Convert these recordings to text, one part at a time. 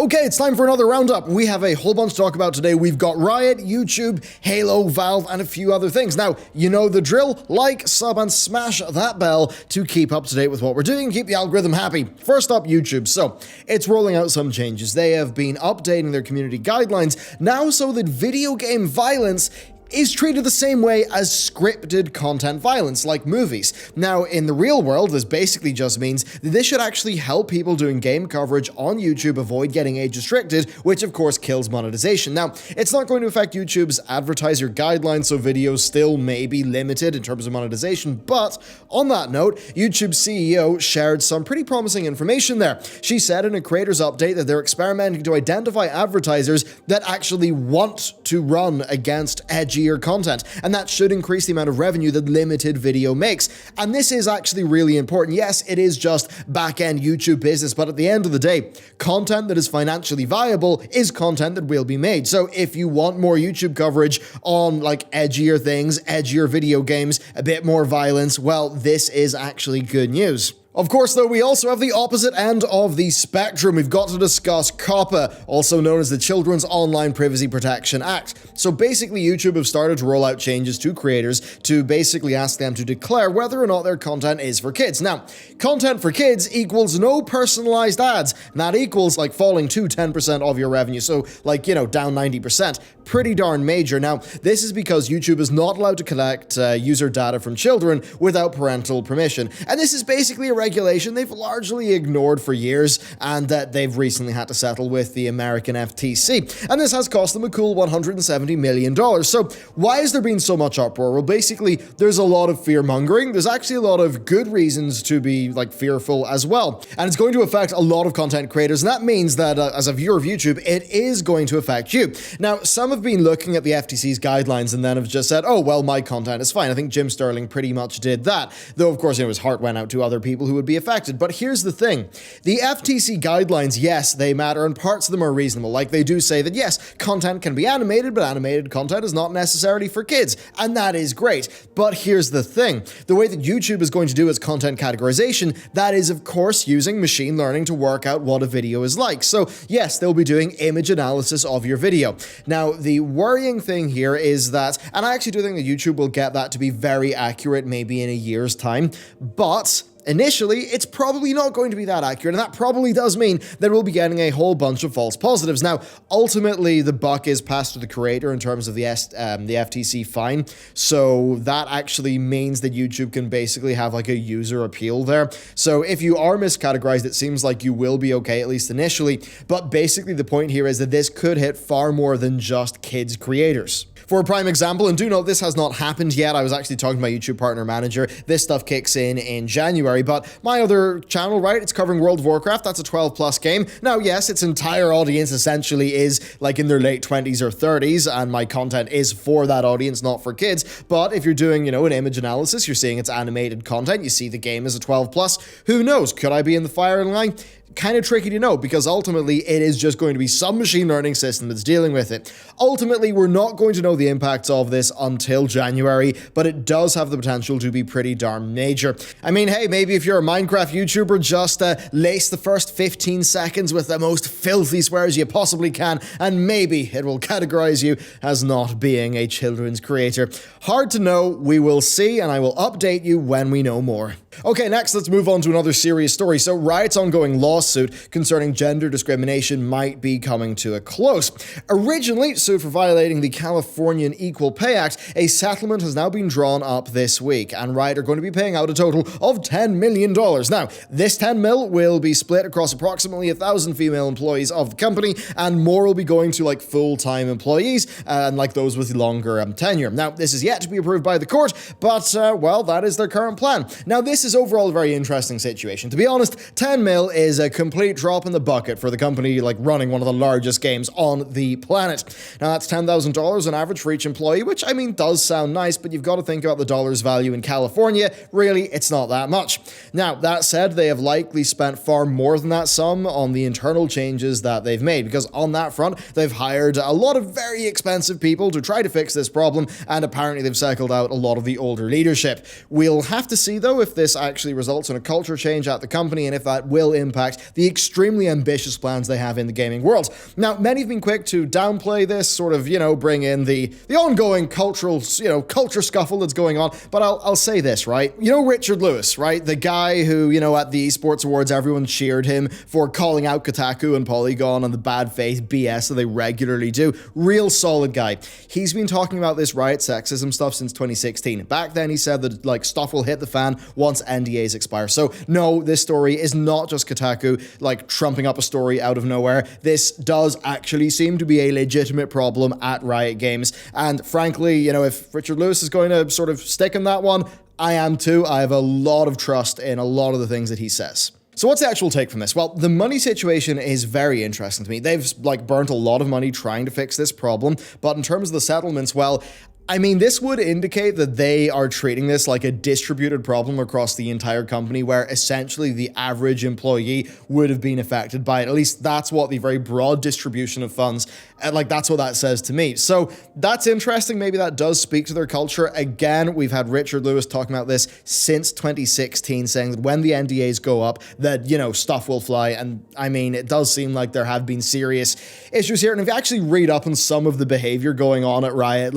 Okay, it's time for another roundup. We have a whole bunch to talk about today. We've got Riot, YouTube, Halo, Valve, and a few other things. Now, you know the drill. Like, sub, and smash that bell to keep up to date with what we're doing and keep the algorithm happy. First up, YouTube. So, it's rolling out some changes. They have been updating their community guidelines now so that video game violence is treated the same way as scripted content violence, like movies. Now, in the real world, this basically just means that this should actually help people doing game coverage on YouTube avoid getting age restricted, which of course kills monetization. Now, it's not going to affect YouTube's advertiser guidelines, so videos still may be limited in terms of monetization, but on that note, YouTube's CEO shared some pretty promising information there. She said in a creators update that they're experimenting to identify advertisers that actually want to run against edgy content, and that should increase the amount of revenue that limited video makes. And this is actually really important. Yes, it is just back-end YouTube business, but at the end of the day, content that is financially viable is content that will be made. So if you want more YouTube coverage on like edgier things, edgier video games, a bit more violence, well, this is actually good news. Of course, though, we also have the opposite end of the spectrum. We've got to discuss COPPA, also known as the Children's Online Privacy Protection Act. So basically, YouTube have started to roll out changes to creators to basically ask them to declare whether or not their content is for kids. Now, content for kids equals no personalized ads, and that equals like falling to 10% of your revenue. So like, you know, down 90%. Pretty darn major. Now, this is because YouTube is not allowed to collect user data from children without parental permission. And this is basically a regulation they've largely ignored for years, and that they've recently had to settle with the American FTC. And this has cost them a cool $170 million. So why has there been so much uproar? Well, basically, there's a lot of fear-mongering. There's actually a lot of good reasons to be like fearful as well. And it's going to affect a lot of content creators, and that means that as a viewer of YouTube, it is going to affect you. Now, some have been looking at the FTC's guidelines and then have just said, oh, well, my content is fine. I think Jim Sterling pretty much did that. Though, of course, his heart went out to other people who would be affected. But here's the thing. The FTC guidelines, yes, they matter, and parts of them are reasonable. Like, they do say that, yes, content can be animated, but animated content is not necessarily for kids. And that is great. But here's the thing. The way that YouTube is going to do its content categorization, that is, of course, using machine learning to work out what a video is like. So, yes, they'll be doing image analysis of your video. Now, the worrying thing here is that, and I actually do think that YouTube will get that to be very accurate maybe in a year's time, but initially, it's probably not going to be that accurate, and that probably does mean that we'll be getting a whole bunch of false positives. Now, ultimately, the buck is passed to the creator in terms of the FTC fine, so that actually means that YouTube can basically have like a user appeal there. So if you are miscategorized, it seems like you will be okay, at least initially, but basically the point here is that this could hit far more than just kids creators. For a prime example, and do note this has not happened yet, I was actually talking to my YouTube partner manager, this stuff kicks in January, but my other channel, right, it's covering World of Warcraft, that's a 12+ game. Now, yes, its entire audience essentially is like in their late 20s or 30s, and my content is for that audience, not for kids, but if you're doing, you know, an image analysis, you're seeing it's animated content, you see the game as a 12+, who knows, could I be in the firing line? Kind of tricky to know, because ultimately it is just going to be some machine learning system that's dealing with it. Ultimately, we're not going to know the impacts of this until January, but it does have the potential to be pretty darn major. I mean, hey, maybe if you're a Minecraft YouTuber, just lace the first 15 seconds with the most filthy swears you possibly can, and maybe it will categorize you as not being a children's creator. Hard to know, we will see, and I will update you when we know more. Okay, next let's move on to another serious story. So Riot's ongoing lawsuit concerning gender discrimination might be coming to a close. Originally sued for violating the Californian Equal Pay Act, a settlement has now been drawn up this week, and Riot are going to be paying out a total of $10 million. Now, this 10 mil will be split across approximately 1,000 female employees of the company, and more will be going to like full-time employees and like those with longer tenure. Now, this is yet to be approved by the court, but well, that is their current plan. Now, this is overall a very interesting situation. To be honest, 10 mil is a complete drop in the bucket for the company like running one of the largest games on the planet. Now, that's $10,000 on average for each employee, which I mean does sound nice, but you've got to think about the dollar's value in California. Really, it's not that much. Now, that said, they have likely spent far more than that sum on the internal changes that they've made, because on that front, they've hired a lot of very expensive people to try to fix this problem, and apparently they've cycled out a lot of the older leadership. We'll have to see, though, if this this actually results in a culture change at the company and if that will impact the extremely ambitious plans they have in the gaming world. Now, many have been quick to downplay this, sort of, bring in the ongoing cultural, culture scuffle that's going on. But I'll say this, right? Richard Lewis, right? The guy who, at the esports awards, everyone cheered him for calling out Kotaku and Polygon and the bad faith BS that they regularly do. Real solid guy. He's been talking about this Riot sexism stuff since 2016. Back then, he said that, stuff will hit the fan once NDAs expire. So, no, this story is not just Kotaku, trumping up a story out of nowhere. This does actually seem to be a legitimate problem at Riot Games. And frankly, if Richard Lewis is going to sort of stick in that one, I am too. I have a lot of trust in a lot of the things that he says. So what's the actual take from this? Well, the money situation is very interesting to me. They've burnt a lot of money trying to fix this problem, but in terms of the settlements, well, this would indicate that they are treating this like a distributed problem across the entire company where essentially the average employee would have been affected by it. At least that's what the very broad distribution of funds, that's what that says to me. So that's interesting. Maybe that does speak to their culture. Again, we've had Richard Lewis talking about this since 2016, saying that when the NDAs go up, that, stuff will fly. And it does seem like there have been serious issues here. And if you actually read up on some of the behavior going on at Riot,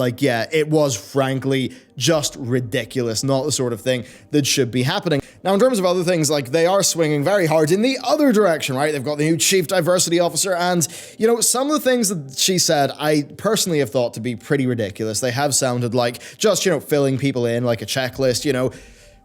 it was frankly just ridiculous, not the sort of thing that should be happening. Now, in terms of other things, they are swinging very hard in the other direction, right? They've got the new chief diversity officer, and, some of the things that she said, I personally have thought to be pretty ridiculous. They have sounded like just, filling people in like a checklist,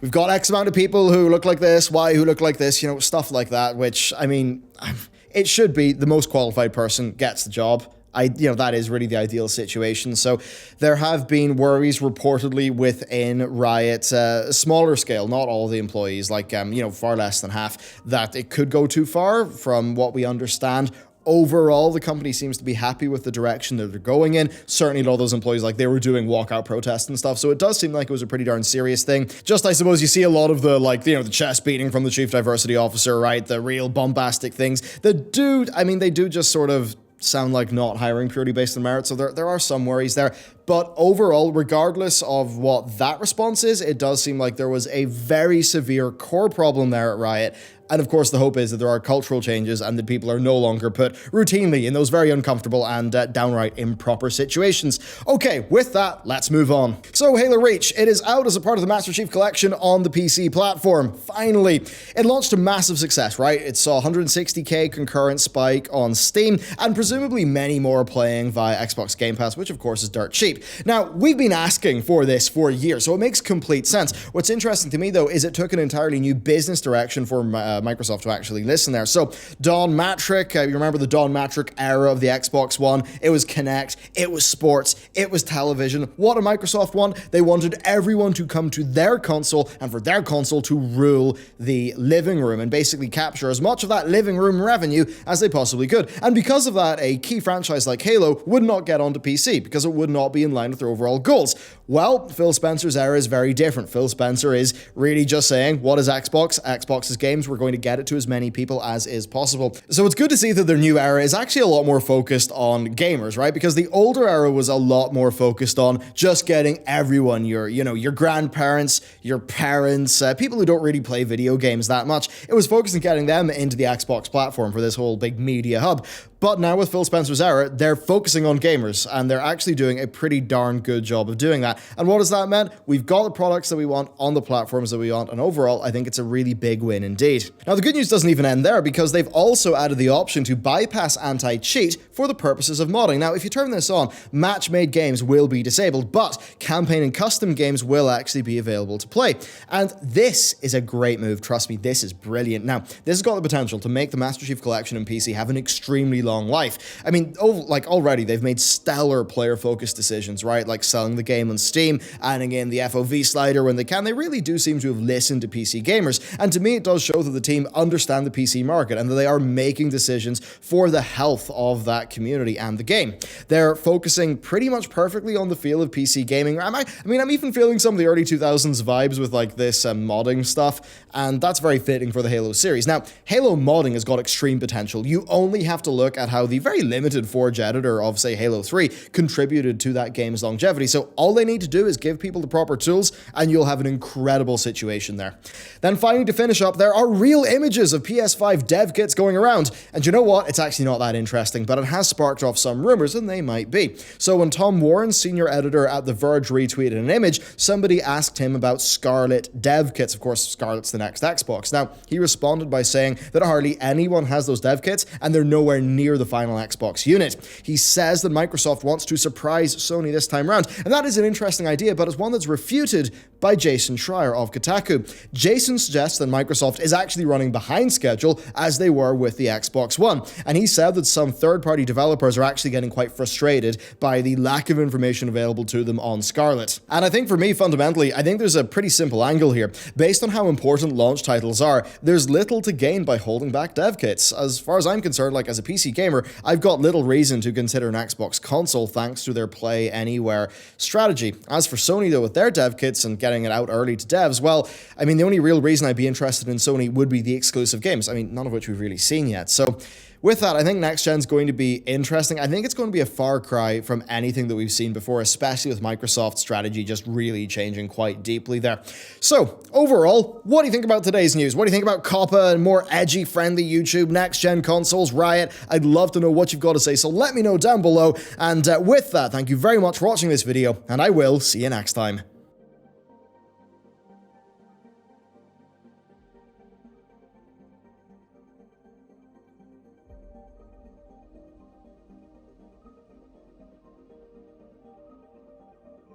we've got X amount of people who look like this, Y who look like this, stuff like that, which, it should be the most qualified person gets the job. That is really the ideal situation. So there have been worries reportedly within Riot, smaller scale, not all the employees, far less than half, that it could go too far from what we understand. Overall, the company seems to be happy with the direction that they're going in. Certainly, all those employees, they were doing walkout protests and stuff. So it does seem like it was a pretty darn serious thing. Just, I suppose, you see a lot of the, the chest beating from the chief diversity officer, right? The real bombastic things. They do just sort of sound like not hiring purely based on merit. So there are some worries there. But overall, regardless of what that response is, it does seem like there was a very severe core problem there at Riot. And of course, the hope is that there are cultural changes and that people are no longer put routinely in those very uncomfortable and downright improper situations. Okay, with that, let's move on. So Halo Reach, it is out as a part of the Master Chief Collection on the PC platform. Finally, it launched to massive success, right? It saw 160k concurrent spike on Steam, and presumably many more playing via Xbox Game Pass, which of course is dirt cheap. Now, we've been asking for this for years, so it makes complete sense. What's interesting to me, though, is it took an entirely new business direction for Microsoft to actually listen there. So Don Matrick, you remember the Don Matrick era of the Xbox One? It was Kinect, it was sports, it was television. What did Microsoft want? They wanted everyone to come to their console and for their console to rule the living room and basically capture as much of that living room revenue as they possibly could. And because of that, a key franchise like Halo would not get onto PC because it would not be in line with their overall goals. Well, Phil Spencer's era is very different. Phil Spencer is really just saying, what is Xbox? Xbox's games, we're going to get it to as many people as is possible. So it's good to see that their new era is actually a lot more focused on gamers, right? Because the older era was a lot more focused on just getting everyone, your grandparents, your parents, people who don't really play video games that much. It was focused on getting them into the Xbox platform for this whole big media hub. But now with Phil Spencer's era, they're focusing on gamers, and they're actually doing a pretty darn good job of doing that. And what does that mean? We've got the products that we want on the platforms that we want, and overall, I think it's a really big win indeed. Now, the good news doesn't even end there, because they've also added the option to bypass anti-cheat for the purposes of modding. Now, if you turn this on, match-made games will be disabled, but campaign and custom games will actually be available to play. And this is a great move. Trust me, this is brilliant. Now, this has got the potential to make the Master Chief Collection and PC have an extremely long life. Already they've made stellar player-focused decisions, right? Like selling the game on Steam, adding in the FOV slider when they can. They really do seem to have listened to PC gamers. And to me, it does show that the team understand the PC market and that they are making decisions for the health of that community and the game. They're focusing pretty much perfectly on the feel of PC gaming. I'm even feeling some of the early 2000s vibes with this modding stuff, and that's very fitting for the Halo series. Now, Halo modding has got extreme potential. You only have to look at how the very limited Forge editor of, say, Halo 3 contributed to that game's longevity. So all they need to do is give people the proper tools, and you'll have an incredible situation there. Then finally, to finish up, there are real images of PS5 Dev Kits going around, and you know what? It's actually not that interesting, but it has sparked off some rumors, and they might be. So when Tom Warren, senior editor at The Verge, retweeted an image, somebody asked him about Scarlet Dev Kits. Of course, Scarlet's the next Xbox. Now, he responded by saying that hardly anyone has those dev kits, and they're nowhere near the final Xbox unit. He says that Microsoft wants to surprise Sony this time around, and that is an interesting idea, but it's one that's refuted by Jason Schreier of Kotaku. Jason suggests that Microsoft is actually running behind schedule as they were with the Xbox One, and he said that some third-party developers are actually getting quite frustrated by the lack of information available to them on Scarlet. And I think for me, fundamentally, I think there's a pretty simple angle here. Based on how important launch titles are, there's little to gain by holding back dev kits. As far as I'm concerned, like as a PC gamer, I've got little reason to consider an Xbox console thanks to their Play Anywhere strategy. As for Sony though, with their dev kits and getting it out early to devs, well, I mean, the only real reason I'd be interested in Sony would be the exclusive games. I mean, none of which we've really seen yet. So with that, I think next gen's going to be interesting. I think it's going to be a far cry from anything that we've seen before, especially with Microsoft's strategy just really changing quite deeply there. So overall, what do you think about today's news? What do you think about COPPA and more edgy friendly YouTube, next gen consoles, Riot? I'd love to know what you've got to say, so let me know down below. And with that, thank you very much for watching this video, and I will see you next time.